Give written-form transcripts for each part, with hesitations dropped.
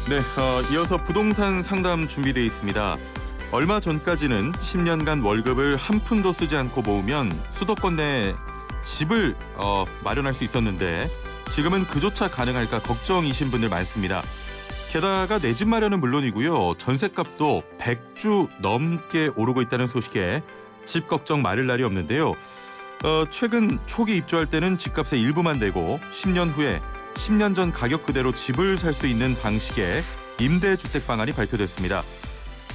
네, 이어서 부동산 상담 준비되어 있습니다. 얼마 전까지는 10년간 월급을 한 푼도 쓰지 않고 모으면 수도권 내 집을 마련할 수 있었는데 지금은 그조차 가능할까 걱정이신 분들 많습니다. 게다가 내 집 마련은 물론이고요. 전셋값도 100주 넘게 오르고 있다는 소식에 집 걱정 마를 날이 없는데요. 최근 초기 입주할 때는 집값의 일부만 내고 10년 후에 10년 전 가격 그대로 집을 살 수 있는 방식의 임대주택 방안이 발표됐습니다.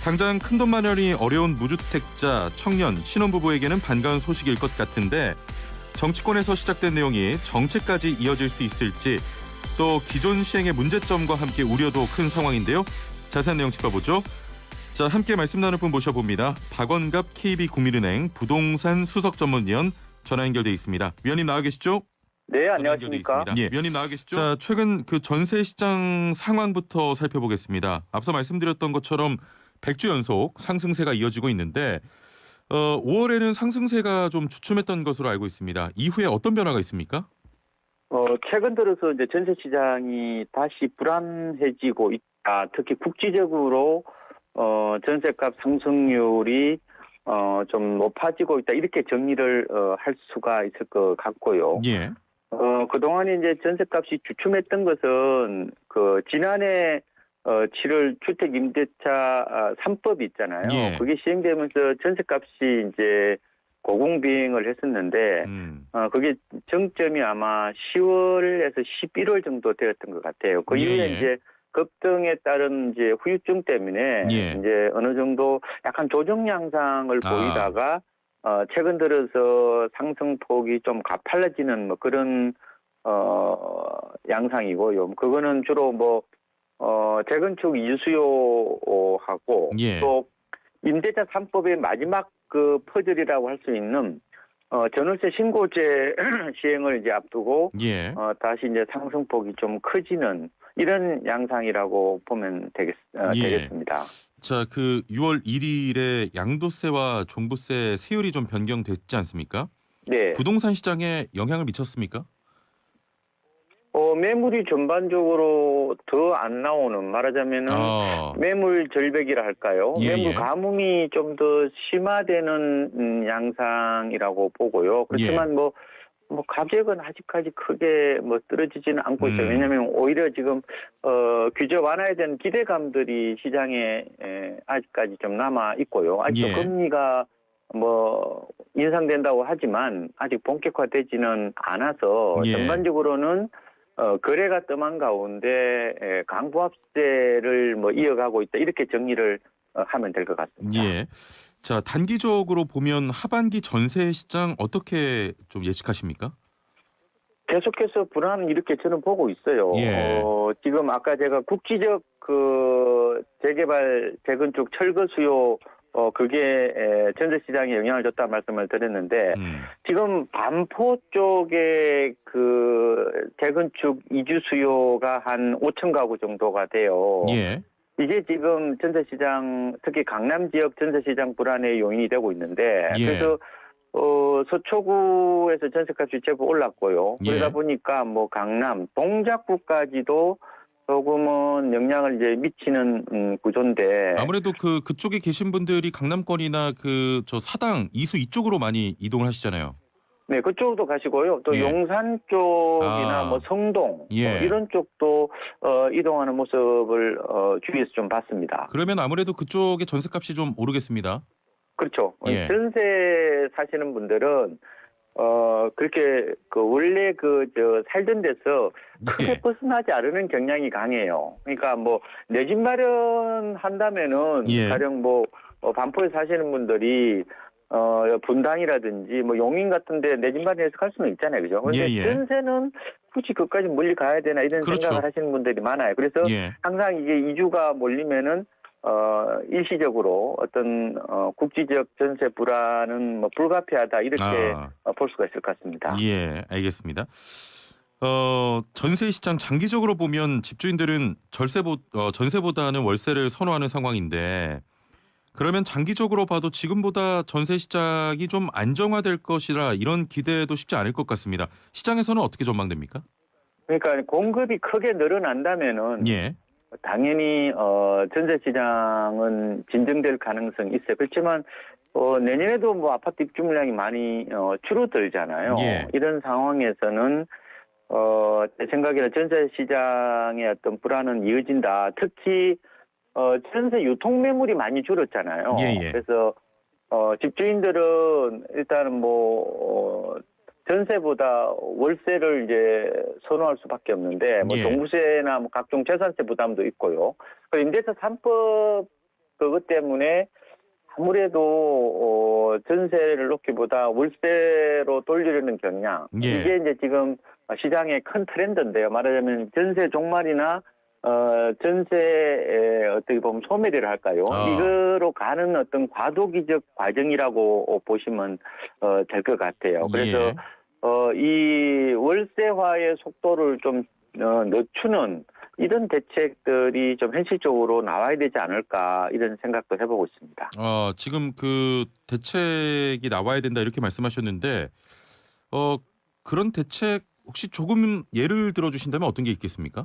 당장 큰돈 마련이 어려운 무주택자, 청년, 신혼부부에게는 반가운 소식일 것 같은데 정치권에서 시작된 내용이 정책까지 이어질 수 있을지 또 기존 시행의 문제점과 함께 우려도 큰 상황인데요. 자세한 내용 짚어보죠. 자, 함께 말씀 나눌 분 모셔봅니다. 박원갑 KB국민은행 부동산 수석 전문위원 전화 연결돼 있습니다. 위원님 나와 계시죠? 네, 안녕하십니까. 예, 위원님 나와 계시죠? 자, 최근 그 전세 시장 상황부터 살펴보겠습니다. 앞서 말씀드렸던 것처럼 100주 연속 상승세가 이어지고 있는데 5월에는 상승세가 좀 주춤했던 것으로 알고 있습니다. 이후에 어떤 변화가 있습니까? 최근 들어서 이제 전세 시장이 다시 불안해지고 있다. 특히 국지적으로 전세값 상승률이 좀 높아지고 있다. 이렇게 정리를 할 수가 있을 것 같고요. 예. 그동안에 이제 전세값이 주춤했던 것은 그 지난해 7월 주택 임대차 3법이 있잖아요. 예. 그게 시행되면서 전세값이 이제 고공비행을 했었는데 그게 정점이 아마 10월에서 11월 정도 되었던 것 같아요. 그 이후에 예. 이제 급등에 따른 이제 후유증 때문에 예. 이제 어느 정도 약간 조정 양상을 보이다가 최근 들어서 상승폭이 좀 가팔라지는 뭐 그런 양상이고요. 그거는 주로 뭐 재건축 이주수요하고 예. 또 임대차 3법의 마지막 그 퍼즐이라고 할 수 있는 전월세 신고제 시행을 이제 앞두고 예. 다시 이제 상승폭이 좀 커지는 이런 양상이라고 보면 예. 되겠습니다. 자, 그 6월 1일에 양도세와 종부세 세율이 좀 변경됐지 않습니까? 네. 부동산 시장에 영향을 미쳤습니까? 매물이 전반적으로 더 안 나오는, 말하자면은 매물 절벽이라 할까요? 예, 매물 예. 가뭄이 좀 더 심화되는 양상이라고 보고요. 그렇지만 뭐 가격은 아직까지 크게 뭐 떨어지지는 않고 있어요. 왜냐하면 오히려 지금 규제 완화에 대한 기대감들이 시장에 아직까지 좀 남아 있고요. 아직도 예. 금리가 뭐 인상된다고 하지만 아직 본격화되지는 않아서 예. 전반적으로는 거래가 뜸한 가운데 강보합세를 뭐 이어가고 있다, 이렇게 정리를 하면 될 것 같습니다. 예. 자, 단기적으로 보면 하반기 전세 시장 어떻게 좀 예측하십니까? 계속해서 불안 이렇게 저는 보고 있어요. 예. 지금 아까 제가 국지적 그 재개발, 재건축, 철거 수요 그게 전세 시장에 영향을 줬다 말씀을 드렸는데 지금 반포 쪽에 그 재건축 이주 수요가 한 5천 가구 정도가 돼요. 예. 이게 지금 전세 시장, 특히 강남 지역 전세 시장 불안의 요인이 되고 있는데 예. 그래서 서초구에서 전세값이 제법 올랐고요. 예. 그러다 보니까 뭐 강남, 동작구까지도 조금은 영향을 이제 미치는 구조인데. 아무래도 그쪽에 계신 분들이 강남권이나 그 저 사당, 이수 이쪽으로 많이 이동을 하시잖아요. 네, 그쪽도 가시고요. 또 예. 용산 쪽이나 뭐 성동 예. 이런 쪽도 이동하는 모습을 주위에서 좀 봤습니다. 그러면 아무래도 그쪽의 전세값이 좀 오르겠습니다. 그렇죠. 예. 전세 사시는 분들은 그렇게 그 원래 저 살던 데서 크게 예. 벗어나지 않으는 경향이 강해요. 그러니까 뭐 내 집 마련한다면은 예. 가령 뭐 반포에 사시는 분들이 분당이라든지 뭐 용인 같은데 내 집 마련해서 갈 수는 있잖아요, 그죠? 그런데 예. 전세는 굳이 그까지 멀리 가야 되나 이런 그렇죠. 생각을 하시는 분들이 많아요. 그래서 예. 항상 이게 이주가 몰리면은 일시적으로 어떤 국지적 전세 불안은 뭐 불가피하다, 이렇게 볼 수가 있을 것 같습니다. 예, 알겠습니다. 전세 시장 장기적으로 보면 집주인들은 전세보다는 월세를 선호하는 상황인데 그러면 장기적으로 봐도 지금보다 전세 시장이 좀 안정화될 것이라 이런 기대도 쉽지 않을 것 같습니다. 시장에서는 어떻게 전망됩니까? 그러니까 공급이 크게 늘어난다면은 예. 당연히 전세 시장은 진정될 가능성이 있어요. 그렇지만 내년에도 뭐 아파트 입주 물량이 많이 줄어들잖아요. 예. 이런 상황에서는 제 생각에는 전세 시장의 어떤 불안은 이어진다. 특히 전세 유통 매물이 많이 줄었잖아요. 예. 그래서 집주인들은 일단은 뭐 전세보다 월세를 이제 선호할 수밖에 없는데 뭐 예. 종부세나 뭐 각종 재산세 부담도 있고요. 그리고 임대차 3법 그것 때문에 아무래도 전세를 놓기보다 월세로 돌리려는 경향 예. 이게 이제 지금 시장의 큰 트렌드인데요. 말하자면 전세 종말이나 전세의 어떻게 보면 소멸이라 할까요? 이거로 가는 어떤 과도기적 과정이라고 보시면 될 것 같아요. 그래서 이 월세화의 속도를 좀 늦추는 이런 대책들이 좀 현실적으로 나와야 되지 않을까 이런 생각도 해보고 있습니다. 지금 그 대책이 나와야 된다 이렇게 말씀하셨는데 그런 대책 혹시 조금 예를 들어 주신다면 어떤 게 있겠습니까?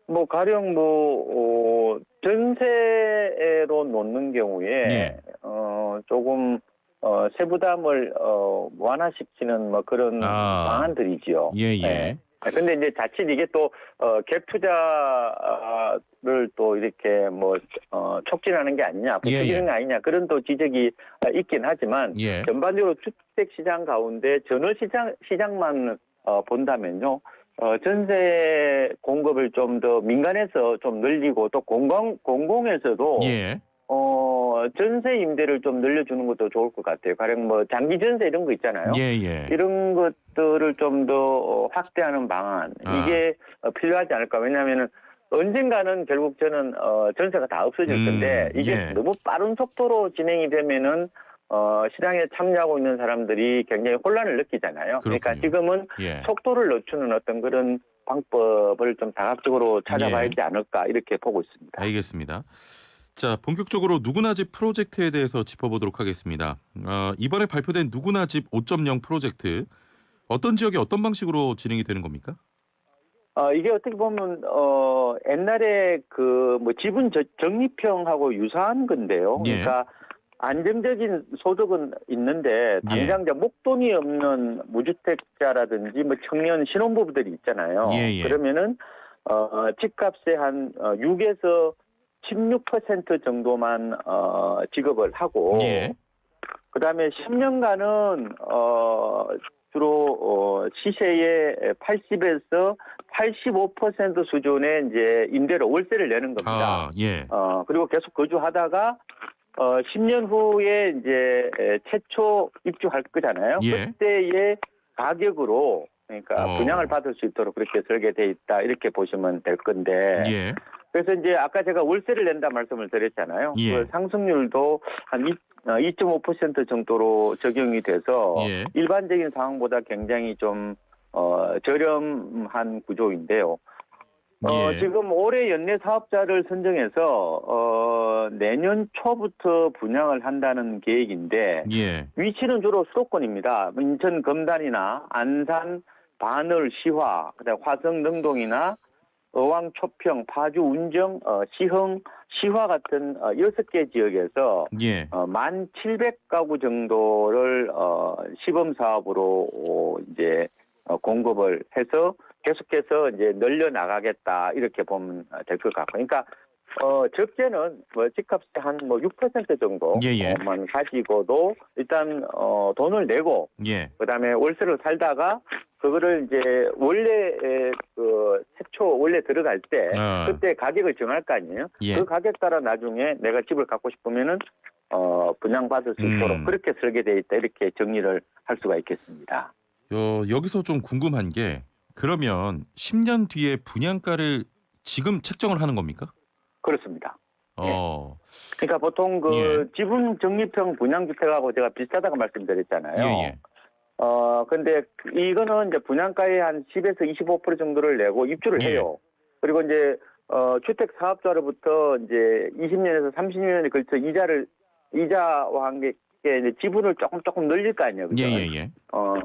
뭐 가령 전세로 놓는 경우에 예. 조금 세부담을 완화시키는 뭐 그런 방안들이지요. 예. 네. 근데 이제 자칫 이게 또 갭 투자를 또 이렇게 뭐 촉진하는 게 아니냐, 부추기는 게 아니냐 그런 또 지적이 있긴 하지만 전반적으로 주택 시장 가운데 전월 시장만 본다면요. 전세 공급을 좀 더 민간에서 좀 늘리고 또 공공에서도 전세 임대를 좀 늘려주는 것도 좋을 것 같아요. 가령 뭐 장기 전세 이런 거 있잖아요. 이런 것들을 좀 더 확대하는 방안 이게 필요하지 않을까. 왜냐하면은 언젠가는 결국 저는 전세가 다 없어질 건데 이게 너무 빠른 속도로 진행이 되면은 시장에 참여하고 있는 사람들이 굉장히 혼란을 느끼잖아요. 그러니까 지금은 속도를 늦추는 어떤 그런 방법을 좀 다각적으로 찾아봐야 하지 않을까 이렇게 보고 있습니다. 알겠습니다. 자, 본격적으로 누구나 집 프로젝트에 대해서 짚어보도록 하겠습니다. 이번에 발표된 누구나 집 5.0 프로젝트 어떤 지역에 어떤 방식으로 진행이 되는 겁니까? 이게 어떻게 보면 옛날에 그 뭐 지분 적립형하고 유사한 건데요. 그러니까 안정적인 소득은 있는데 당장 목돈이 없는 무주택자라든지 뭐 청년 신혼부부들이 있잖아요. 그러면은 집값의 한 6에서 16% 정도만 지급을 하고 그다음에 10년간은 주로 시세의 80에서 85% 수준의 이제 임대료 월세를 내는 겁니다. 그리고 계속 거주하다가 10년 후에 이제 최초 입주할 거잖아요. 그때의 가격으로 그러니까 분양을 받을 수 있도록 그렇게 설계돼 있다 이렇게 보시면 될 건데. 그래서 이제 아까 제가 월세를 낸다 말씀을 드렸잖아요. 그 상승률도 한 2.5% 정도로 적용이 돼서 일반적인 상황보다 굉장히 좀 저렴한 구조인데요. 지금 올해 연내 사업자를 선정해서 내년 초부터 분양을 한다는 계획인데 위치는 주로 수도권입니다. 인천 금단이나 안산 반을 시화, 그다음 화성 능동이나 어왕 초평, 파주 운정, 시흥, 시화 같은 6개 지역에서 1,700가구 정도를 시범 사업으로 이제 공급을 해서 계속해서 이제 늘려 나가겠다 이렇게 보면 될 것 같고, 그러니까 적게는 뭐 집값이 한 뭐 6% 정도만 가지고도 일단 돈을 내고 그다음에 월세를 살다가 그거를 이제 원래 그 최초 원래 들어갈 때 그때 가격을 정할 거 아니에요. 그 가격 따라 나중에 내가 집을 갖고 싶으면은 분양받을 수 있도록 그렇게 설계되어 있다 이렇게 정리를 할 수가 있겠습니다. 여기서 좀 궁금한 게 그러면 10년 뒤에 분양가를 지금 책정을 하는 겁니까? 그렇습니다. 그러니까 보통 그 지분 적립형 분양주택하고 제가 비슷하다고 말씀드렸잖아요. 근데 이거는 이제 분양가의 한 10에서 25% 정도를 내고 입주를 해요. 그리고 이제 주택 사업자로부터 이제 20년에서 30년에 걸쳐 이자와 함께 이제 지분을 조금 늘릴 거 아니에요. 그죠?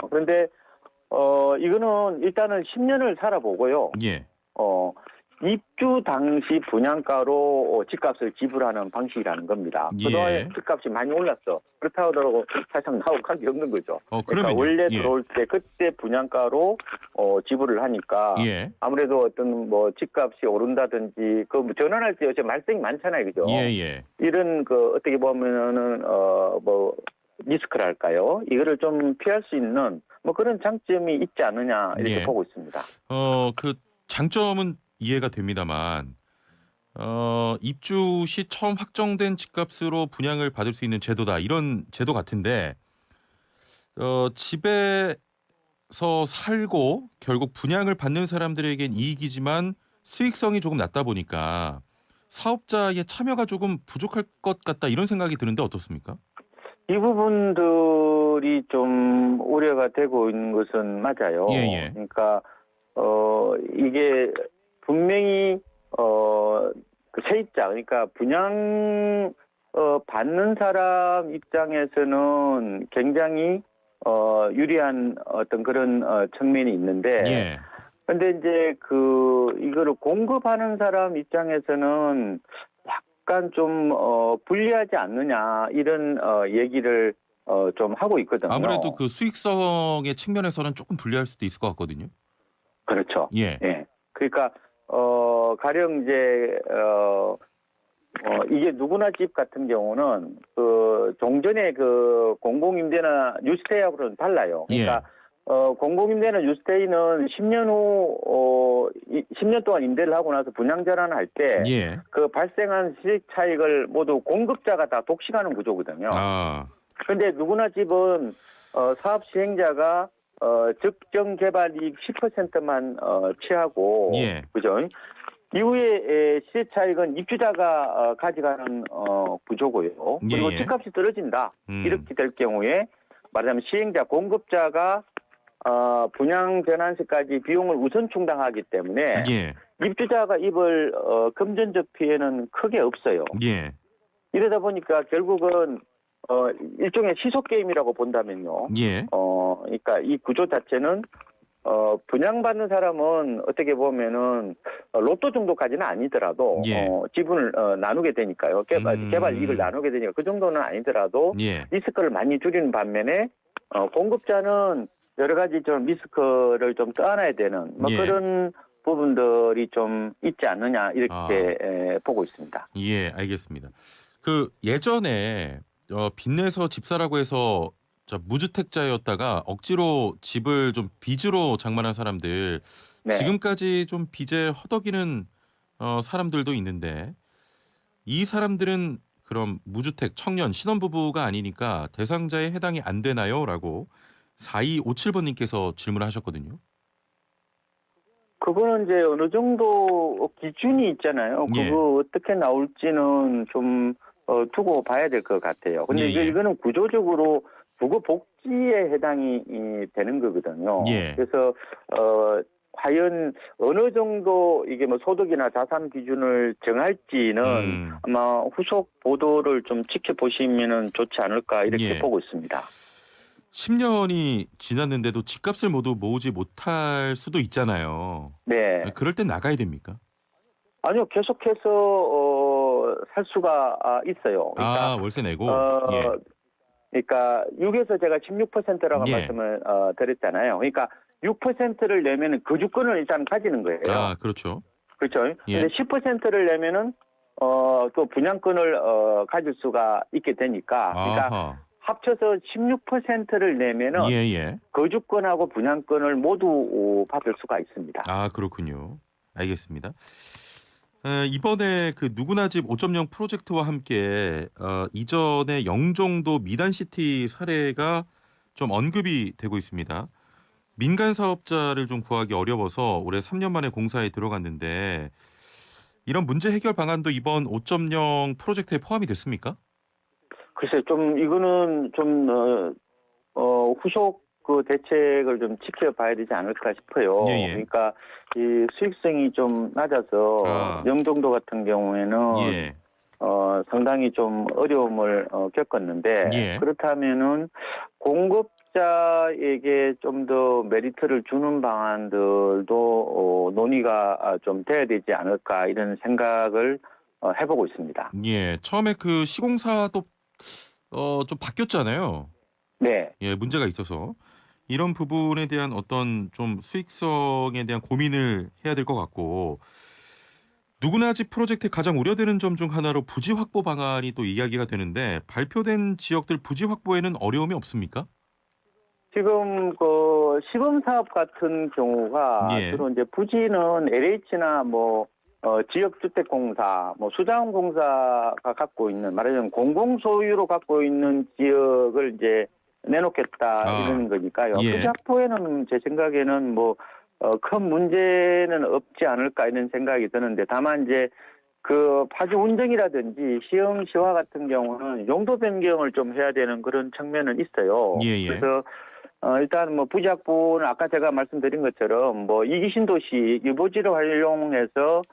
그런데 이거는 일단은 10년을 살아보고요. 입주 당시 분양가로 집값을 지불하는 방식이라는 겁니다. 예. 그동안에 집값이 많이 올랐어. 그렇다고 하더라도 사실상 나올 관계 없는 거죠. 그러니까 그러면요. 원래 예. 들어올 때 그때 분양가로 지불을 하니까 예. 아무래도 어떤 뭐 집값이 오른다든지 그 전환할 때 요새 말썽이 많잖아요, 그죠? 예. 이런 어떻게 보면은 뭐 리스크랄까요? 이거를 좀 피할 수 있는 뭐 그런 장점이 있지 않느냐 이렇게 예. 보고 있습니다. 그 장점은 이해가 됩니다만 입주 시 처음 확정된 집값으로 분양을 받을 수 있는 제도다. 이런 제도 같은데 집에서 살고 결국 분양을 받는 사람들에겐 이익이지만 수익성이 조금 낮다 보니까 사업자의 참여가 조금 부족할 것 같다. 이런 생각이 드는데 어떻습니까? 이 부분들이 좀 우려가 되고 있는 것은 맞아요. 예. 그러니까 이게 분명히 그 세입자 그러니까 분양 받는 사람 입장에서는 굉장히 유리한 어떤 그런 측면이 있는데 예. 근데 이제 이거를 공급하는 사람 입장에서는 약간 좀 불리하지 않느냐 이런 얘기를 좀 하고 있거든요. 아무래도 그 수익성의 측면에서는 조금 불리할 수도 있을 것 같거든요. 그렇죠. 예. 그러니까 가령 이제 이게 누구나 집 같은 경우는 종전에 공공임대나 뉴스테이하고는 달라요. 그러니까 공공임대나 뉴스테이는 10년 후 10년 동안 임대를 하고 나서 분양 전환할 때 그 발생한 시세 차익을 모두 공급자가 다 독식하는 구조거든요. 그런데 누구나 집은 사업 시행자가 적정 개발 이익 10%만 취하고 그죠? 이후에 시세 차익은 입주자가 가져가는 구조고요. 그리고 집값이 떨어진다. 이렇게 될 경우에 말하자면 시행자 공급자가 분양 전환시까지 비용을 우선 충당하기 때문에 입주자가 입을 금전적 피해는 크게 없어요. 이러다 보니까 결국은 일종의 시속 게임이라고 본다면요. 그러니까 이 구조 자체는 분양받는 사람은 어떻게 보면은 로또 정도까지는 아니더라도 지분을 나누게 되니까요. 개발 이익을 나누게 되니까 그 정도는 아니더라도 리스크를 많이 줄이는 반면에 공급자는 여러 가지 좀 리스크를 좀 떠안아야 되는 뭐 그런 부분들이 좀 있지 않느냐 이렇게 보고 있습니다. 예, 알겠습니다. 예전에 빚내서 집 사라고 해서 무주택자였다가 억지로 집을 좀 빚으로 장만한 사람들 지금까지 좀 빚에 허덕이는 사람들도 있는데 이 사람들은 그럼 무주택 청년 신혼부부가 아니니까 대상자에 해당이 안 되나요? 라고 4257번님께서 질문을 하셨거든요. 그거는 이제 어느 정도 기준이 있잖아요. 그거 어떻게 나올지는 좀 두고 봐야 될 것 같아요. 근데 이거는 구조적으로 부고 복지에 해당이 되는 거거든요. 그래서 과연 어느 정도 이게 뭐 소득이나 자산 기준을 정할지는 아마 후속 보도를 좀 지켜보시면은 좋지 않을까 이렇게 보고 있습니다. 10년이 지났는데도 집값을 모두 모으지 못할 수도 있잖아요. 그럴 땐 나가야 됩니까? 아니요, 계속해서 살 수가 있어요. 그러니까, 월세 내고? 그러니까 6에서 제가 16%라고 말씀을 드렸잖아요. 그러니까 6%를 내면은 거주권을 일단 가지는 거예요. 그렇죠. 그렇죠. 근데 10%를 내면은 또 분양권을 가질 수가 있게 되니까 그러니까 합쳐서 16%를 내면은 거주권하고 분양권을 모두 받을 수가 있습니다. 그렇군요. 알겠습니다. 이번에 누구나 집 5.0 프로젝트와 함께 이전에 영종도 미단시티 사례가 좀 언급이 되고 있습니다. 민간 사업자를 좀 구하기 어려워서 올해 3년 만에 공사에 들어갔는데 이런 문제 해결 방안도 이번 5.0 프로젝트에 포함이 됐습니까? 글쎄 좀 이거는 좀 후속 대책을 좀 지켜봐야 되지 않을까 싶어요. 그러니까 이 수익성이 좀 낮아서 영종도 같은 경우에는 상당히 좀 어려움을 겪었는데 그렇다면은 공급 사업자에게 좀 더 메리트를 주는 방안들도 논의가 좀 돼야 되지 않을까 이런 생각을 해보고 있습니다. 예, 처음에 그 시공사도 좀 바뀌었잖아요. 네. 예, 문제가 있어서 이런 부분에 대한 어떤 좀 수익성에 대한 고민을 해야 될 것 같고 누구나 집 프로젝트의 가장 우려되는 점 중 하나로 부지 확보 방안이 또 이야기가 되는데 발표된 지역들 부지 확보에는 어려움이 없습니까? 지금 그 시범 사업 같은 경우가 예. 주로 이제 부지는 LH나 뭐 지역주택공사, 뭐 수자원공사가 갖고 있는 말하자면 공공소유로 갖고 있는 지역을 이제 내놓겠다 이런 거니까요. 예. 부지 확보에는 제 생각에는 뭐 큰 문제는 없지 않을까 이런 생각이 드는데 다만 이제 그 파주 운정이라든지 시흥 시화 같은 경우는 용도 변경을 좀 해야 되는 그런 측면은 있어요. 예. 그래서 일단 뭐 부지 확보는 아까 제가 말씀드린 것처럼 뭐 이기 신도시 유보지를 활용해서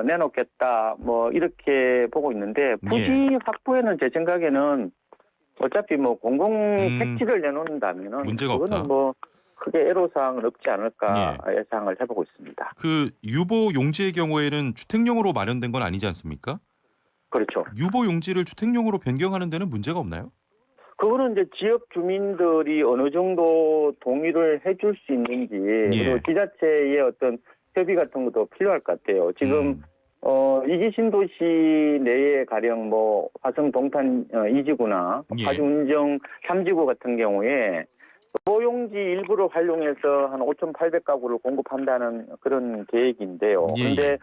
내놓겠다 뭐 이렇게 보고 있는데 부지 확보에는 제 생각에는 어차피 뭐 공공 택지를 내놓는다면은 문제가 그거는 없다. 뭐 크게 애로사항은 없지 않을까 예. 예상을 해보고 있습니다. 그 유보 용지의 경우에는 주택용으로 마련된 건 아니지 않습니까? 그렇죠. 유보 용지를 주택용으로 변경하는 데는 문제가 없나요? 그거는 이제 지역 주민들이 어느 정도 동의를 해줄 수 있는지 예. 그리고 지자체의 어떤 협의 같은 것도 필요할 것 같아요. 지금 이기 신도시 내에 가령 뭐 화성 동탄 2지구나 예. 파주 운정 3지구 같은 경우에 보용지 일부를 활용해서 한 5,800가구를 공급한다는 그런 계획인데요. 예. 그런데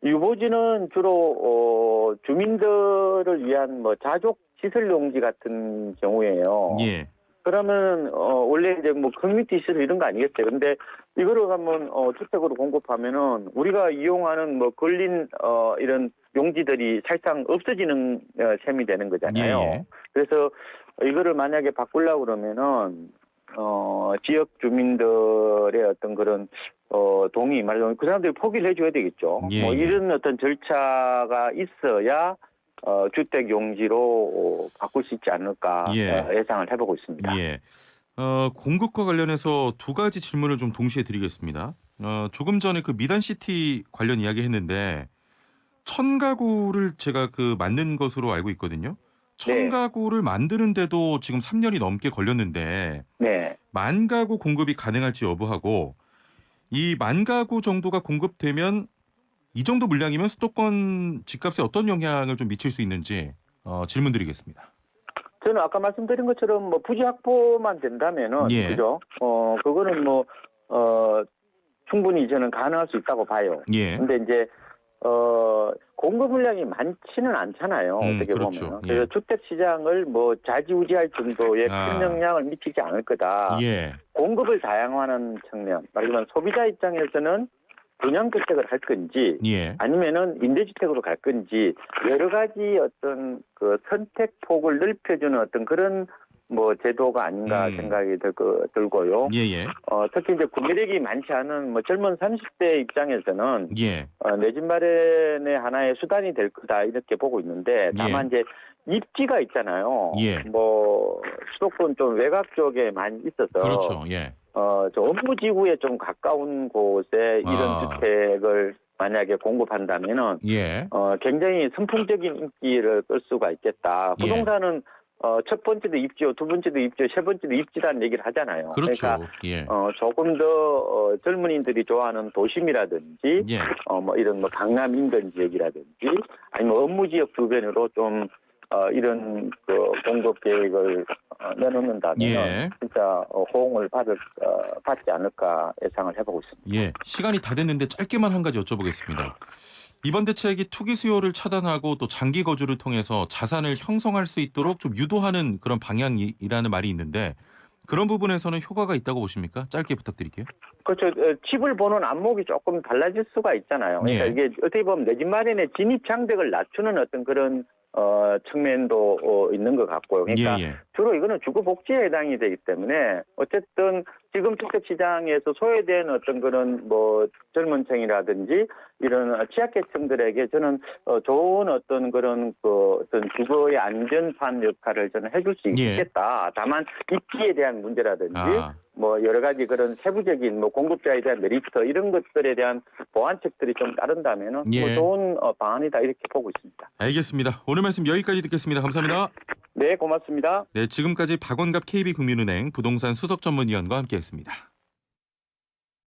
유보지는 주로 주민들을 위한 뭐 자족 시설 용지 같은 경우에요. 예. 그러면 원래 이제 뭐 커뮤니티 시설 이런 거 아니겠어요. 근데 이거를 한번 주택으로 공급하면은 우리가 이용하는 뭐 걸린 이런 용지들이 사실상 없어지는 셈이 되는 거잖아요. 예. 그래서 이거를 만약에 바꾸려고 그러면은 지역 주민들의 어떤 그런 동의 말하자면 그 사람들이 포기를 해줘야 되겠죠. 예. 뭐 이런 어떤 절차가 있어야 주택 용지로 바꿀 수 있지 않을까 예상을 해보고 있습니다. 예. 공급과 관련해서 두 가지 질문을 좀 동시에 드리겠습니다. 조금 전에 그 미단시티 관련 이야기했는데 1,000가구를 제가 그 만든 것으로 알고 있거든요. 1,000가구를 만드는데도 지금 3년이 넘게 걸렸는데 네. 10,000가구 공급이 가능할지 여부하고 이 10,000가구 정도가 공급되면 이 정도 물량이면 수도권 집값에 어떤 영향을 좀 미칠 수 있는지 질문드리겠습니다. 저는 아까 말씀드린 것처럼 뭐 부지 확보만 된다면은 예. 그죠? 그거는 뭐 충분히 저는 가능할 수 있다고 봐요. 예. 근데 이제 공급 물량이 많지는 않잖아요. 어떻게 그렇죠. 보면. 그래서 주택 시장을 뭐 좌지우지할 정도의 큰 영향을 미치지 않을 거다. 예. 공급을 다양화하는 측면. 말하자면 소비자 입장에서는 분양주택을 할 건지 예. 아니면은 임대주택으로 갈 건지 여러 가지 어떤 그 선택폭을 넓혀주는 어떤 그런 뭐 제도가 아닌가 생각이 들고요. 예. 특히 이제 구매력이 많지 않은 뭐 젊은 30대 입장에서는 예. 내 집 마련의 하나의 수단이 될 거다 이렇게 보고 있는데 다만 이제 입지가 있잖아요. 예. 뭐 수도권 좀 외곽 쪽에 많이 있어서 그렇죠. 예. 저 업무지구에 좀 가까운 곳에 이런 주택을 만약에 공급한다면은 예. 굉장히 선풍적인 인기를 끌 수가 있겠다. 부동산은 첫 번째도 입지요, 두 번째도 입지요, 세 번째도 입지라는 얘기를 하잖아요. 그렇죠. 그러니까 예. 조금 더 젊은이들이 좋아하는 도심이라든지 예. 뭐 이런 뭐 강남 인근 지역이라든지 아니면 업무지역 주변으로 좀 이런 그 공급 계획을 내놓는다면 예. 진짜 호응을 받지 않을까 예상을 해보고 있습니다. 예. 시간이 다 됐는데 짧게만 한 가지 여쭤보겠습니다. 이번 대책이 투기 수요를 차단하고 또 장기 거주를 통해서 자산을 형성할 수 있도록 좀 유도하는 그런 방향이라는 말이 있는데 그런 부분에서는 효과가 있다고 보십니까? 짧게 부탁드릴게요. 그렇죠. 집을 보는 안목이 조금 달라질 수가 있잖아요. 그러니까 예. 이게 어떻게 보면 내 집 마련의 진입 장벽을 낮추는 어떤 그런 측면도 있는 것 같고요. 그러니까 예. 주로 이거는 주거복지에 해당이 되기 때문에 어쨌든 지금 주택 시장에서 소외된 어떤 그런 뭐 젊은 층이라든지 이런 취약계층들에게 저는 좋은 어떤 그런 어떤 주거의 안전판 역할을 저는 해줄 수 예. 있겠다. 다만 입지에 대한 문제라든지 뭐 여러 가지 그런 세부적인 뭐 공급자에 대한 메리트 이런 것들에 대한 보완책들이 좀 따른다면은 예. 뭐 좋은 방안이다 이렇게 보고 있습니다. 알겠습니다. 오늘 말씀 여기까지 듣겠습니다. 감사합니다. 네, 고맙습니다. 네, 지금까지 박원갑 KB국민은행 부동산 수석 전문위원과 함께했습니다.